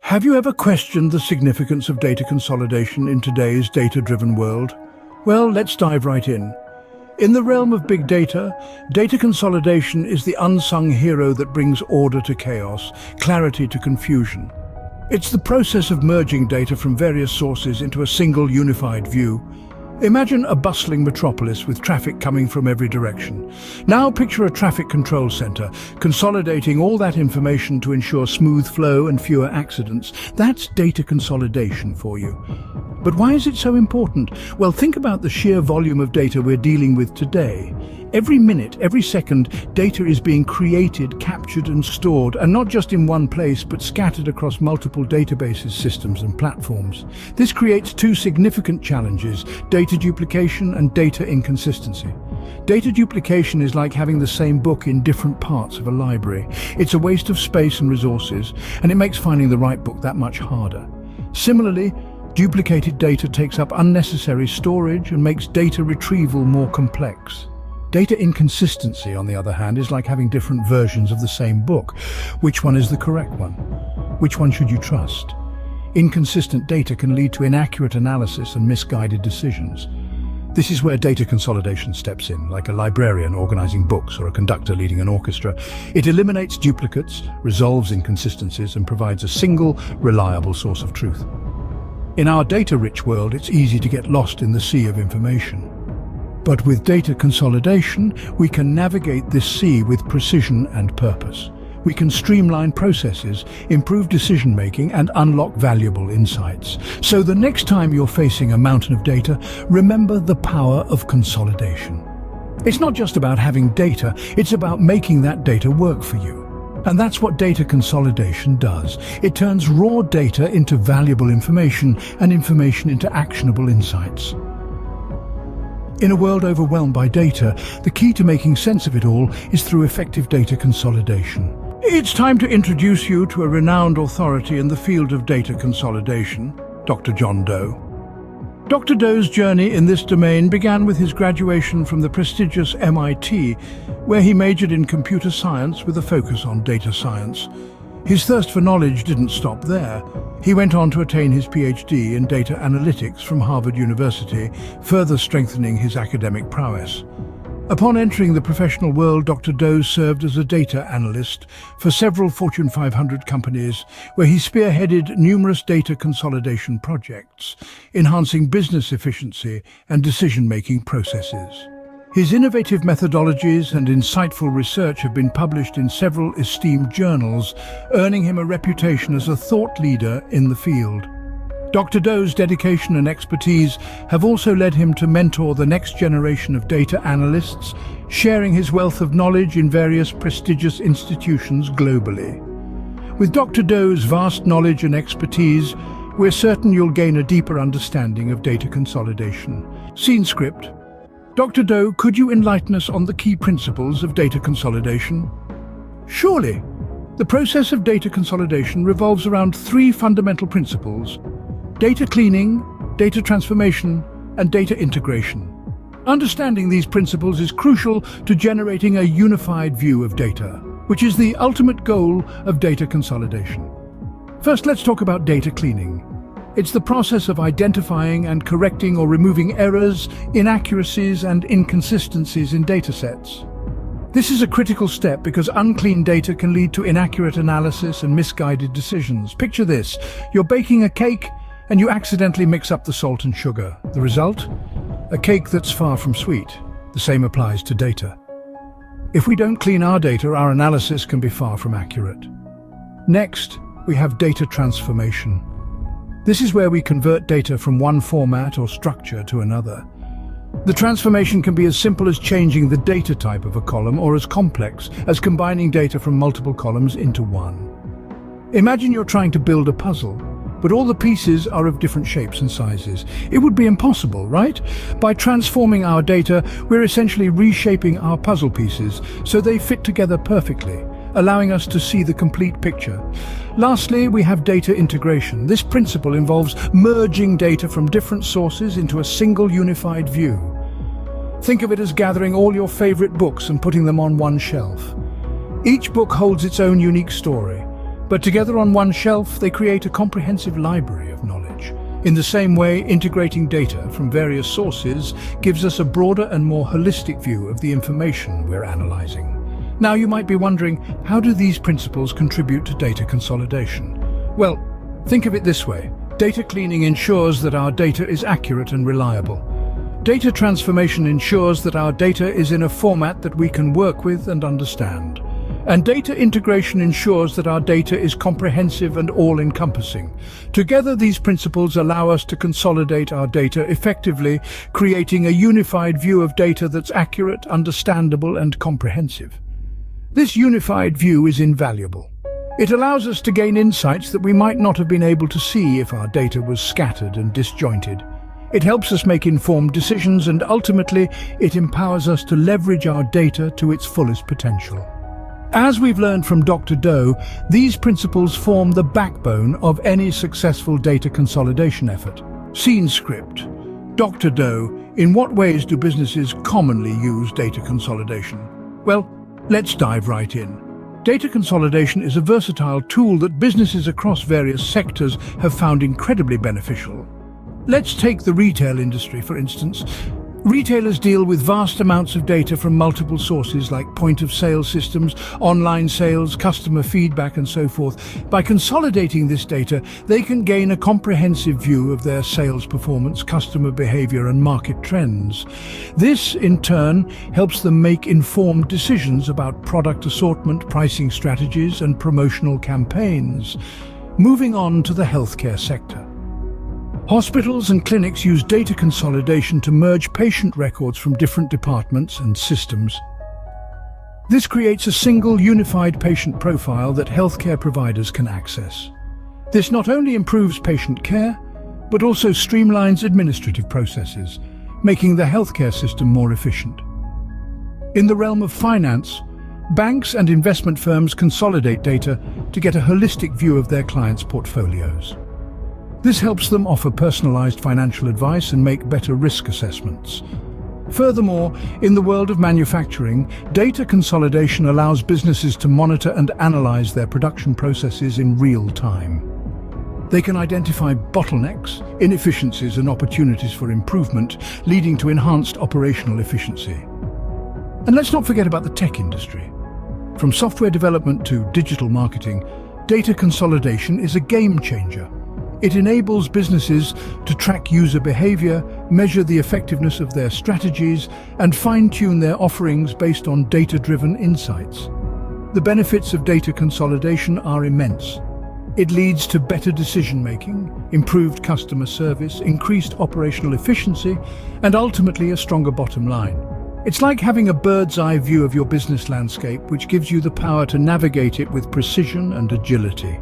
Have you ever questioned the significance of data consolidation in today's data-driven world? Well, let's dive right in. In the realm of big data, data consolidation is the unsung hero that brings order to chaos, clarity to confusion. It's the process of merging data from various sources into a single unified view. Imagine a bustling metropolis with traffic coming from every direction. Now picture a traffic control center, consolidating all that information to ensure smooth flow and fewer accidents. That's data consolidation for you. But why is it so important? Well, think about the sheer volume of data we're dealing with today. Every minute, every second, data is being created, captured and stored, and not just in one place, but scattered across multiple databases, systems and platforms. This creates two significant challenges: data duplication and data inconsistency. Data duplication is like having the same book in different parts of a library. It's a waste of space and resources, and it makes finding the right book that much harder. Similarly, duplicated data takes up unnecessary storage and makes data retrieval more complex. Data inconsistency, on the other hand, is like having different versions of the same book. Which one is the correct one? Which one should you trust? Inconsistent data can lead to inaccurate analysis and misguided decisions. This is where data consolidation steps in, like a librarian organizing books or a conductor leading an orchestra. It eliminates duplicates, resolves inconsistencies, and provides a single, reliable source of truth. In our data-rich world, it's easy to get lost in the sea of information. But with data consolidation, we can navigate this sea with precision and purpose. We can streamline processes, improve decision-making, and unlock valuable insights. So the next time you're facing a mountain of data, remember the power of consolidation. It's not just about having data, it's about making that data work for you. And that's what data consolidation does. It turns raw data into valuable information and information into actionable insights. In a world overwhelmed by data, the key to making sense of it all is through effective data consolidation. It's time to introduce you to a renowned authority in the field of data consolidation, Dr. John Doe. Dr. Doe's journey in this domain began with his graduation from the prestigious MIT, where he majored in computer science with a focus on data science. His thirst for knowledge didn't stop there. He went on to attain his PhD in data analytics from Harvard University, further strengthening his academic prowess. Upon entering the professional world, Dr. Doe served as a data analyst for several Fortune 500 companies, where he spearheaded numerous data consolidation projects, enhancing business efficiency and decision-making processes. His innovative methodologies and insightful research have been published in several esteemed journals, earning him a reputation as a thought leader in the field. Dr. Doe's dedication and expertise have also led him to mentor the next generation of data analysts, sharing his wealth of knowledge in various prestigious institutions globally. With Dr. Doe's vast knowledge and expertise, we're certain you'll gain a deeper understanding of data consolidation. Scene script. Dr. Doe, could you enlighten us on the key principles of data consolidation? Surely. The process of data consolidation revolves around three fundamental principles: data cleaning, data transformation, and data integration. Understanding these principles is crucial to generating a unified view of data, which is the ultimate goal of data consolidation. First, let's talk about data cleaning. It's the process of identifying and correcting or removing errors, inaccuracies, and inconsistencies in datasets. This is a critical step because unclean data can lead to inaccurate analysis and misguided decisions. Picture this: you're baking a cake and you accidentally mix up the salt and sugar. The result? A cake that's far from sweet. The same applies to data. If we don't clean our data, our analysis can be far from accurate. Next, we have data transformation. This is where we convert data from one format or structure to another. The transformation can be as simple as changing the data type of a column, or as complex as combining data from multiple columns into one. Imagine you're trying to build a puzzle, but all the pieces are of different shapes and sizes. It would be impossible, right? By transforming our data, we're essentially reshaping our puzzle pieces so they fit together perfectly, allowing us to see the complete picture. Lastly, we have data integration. This principle involves merging data from different sources into a single unified view. Think of it as gathering all your favorite books and putting them on one shelf. Each book holds its own unique story, But together on one shelf, they create a comprehensive library of knowledge. In the same way, integrating data from various sources gives us a broader and more holistic view of the information we're analyzing. Now you might be wondering, how do these principles contribute to data consolidation? Well, think of it this way. Data cleaning ensures that our data is accurate and reliable. Data transformation ensures that our data is in a format that we can work with and understand. And data integration ensures that our data is comprehensive and all-encompassing. Together, these principles allow us to consolidate our data effectively, creating a unified view of data that's accurate, understandable, and comprehensive. This unified view is invaluable. It allows us to gain insights that we might not have been able to see if our data was scattered and disjointed. It helps us make informed decisions, and ultimately, it empowers us to leverage our data to its fullest potential. As we've learned from Dr. Doe, these principles form the backbone of any successful data consolidation effort. Scene script. Dr. Doe, in what ways do businesses commonly use data consolidation? Well, let's dive right in. Data consolidation is a versatile tool that businesses across various sectors have found incredibly beneficial. Let's take the retail industry, for instance. Retailers deal with vast amounts of data from multiple sources like point-of-sale systems, online sales, customer feedback, and so forth. By consolidating this data, they can gain a comprehensive view of their sales performance, customer behavior, and market trends. This, in turn, helps them make informed decisions about product assortment, pricing strategies, and promotional campaigns. Moving on to the healthcare sector. Hospitals and clinics use data consolidation to merge patient records from different departments and systems. This creates a single, unified patient profile that healthcare providers can access. This not only improves patient care, but also streamlines administrative processes, making the healthcare system more efficient. In the realm of finance, banks and investment firms consolidate data to get a holistic view of their clients' portfolios. This helps them offer personalized financial advice and make better risk assessments. Furthermore, in the world of manufacturing, data consolidation allows businesses to monitor and analyze their production processes in real time. They can identify bottlenecks, inefficiencies, and opportunities for improvement, leading to enhanced operational efficiency. And let's not forget about the tech industry. From software development to digital marketing, data consolidation is a game changer. It enables businesses to track user behavior, measure the effectiveness of their strategies, and fine-tune their offerings based on data-driven insights. The benefits of data consolidation are immense. It leads to better decision-making, improved customer service, increased operational efficiency, and ultimately a stronger bottom line. It's like having a bird's-eye view of your business landscape, which gives you the power to navigate it with precision and agility.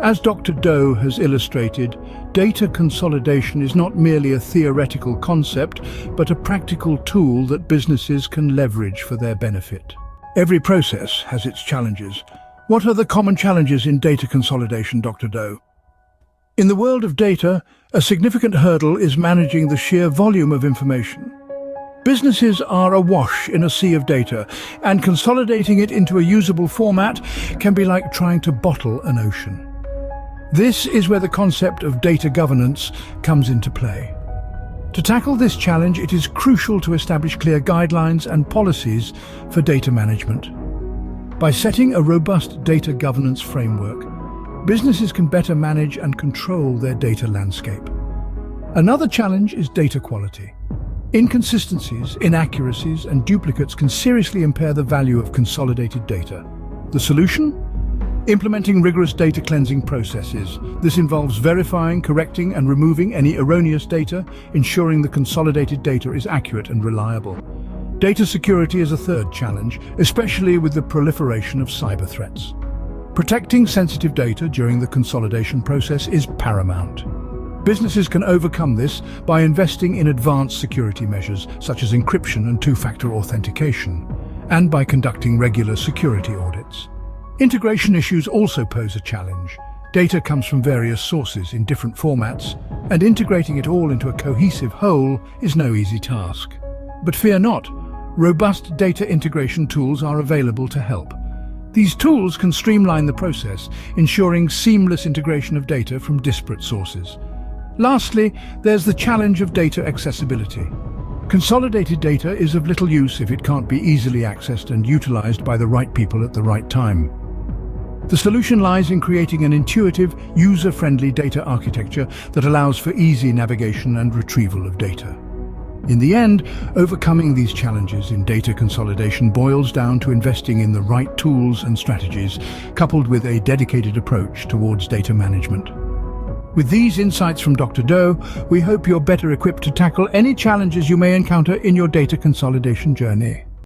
As Dr. Doe has illustrated, data consolidation is not merely a theoretical concept, but a practical tool that businesses can leverage for their benefit. Every process has its challenges. What are the common challenges in data consolidation, Dr. Doe? In the world of data, a significant hurdle is managing the sheer volume of information. Businesses are awash in a sea of data, and consolidating it into a usable format can be like trying to bottle an ocean. This is where the concept of data governance comes into play. To tackle this challenge, it is crucial to establish clear guidelines and policies for data management. By setting a robust data governance framework, businesses can better manage and control their data landscape. Another challenge is data quality. Inconsistencies, inaccuracies, and duplicates can seriously impair the value of consolidated data. The solution? Implementing rigorous data cleansing processes. This involves verifying, correcting, and removing any erroneous data, ensuring the consolidated data is accurate and reliable. Data security is a third challenge, especially with the proliferation of cyber threats. Protecting sensitive data during the consolidation process is paramount. Businesses can overcome this by investing in advanced security measures, such as encryption and two-factor authentication, and by conducting regular security audits. Integration issues also pose a challenge. Data comes from various sources in different formats, and integrating it all into a cohesive whole is no easy task. But fear not, robust data integration tools are available to help. These tools can streamline the process, ensuring seamless integration of data from disparate sources. Lastly, there's the challenge of data accessibility. Consolidated data is of little use if it can't be easily accessed and utilized by the right people at the right time. The solution lies in creating an intuitive, user-friendly data architecture that allows for easy navigation and retrieval of data. In the end, overcoming these challenges in data consolidation boils down to investing in the right tools and strategies, coupled with a dedicated approach towards data management. With these insights from Dr. Doe, we hope you're better equipped to tackle any challenges you may encounter in your data consolidation journey.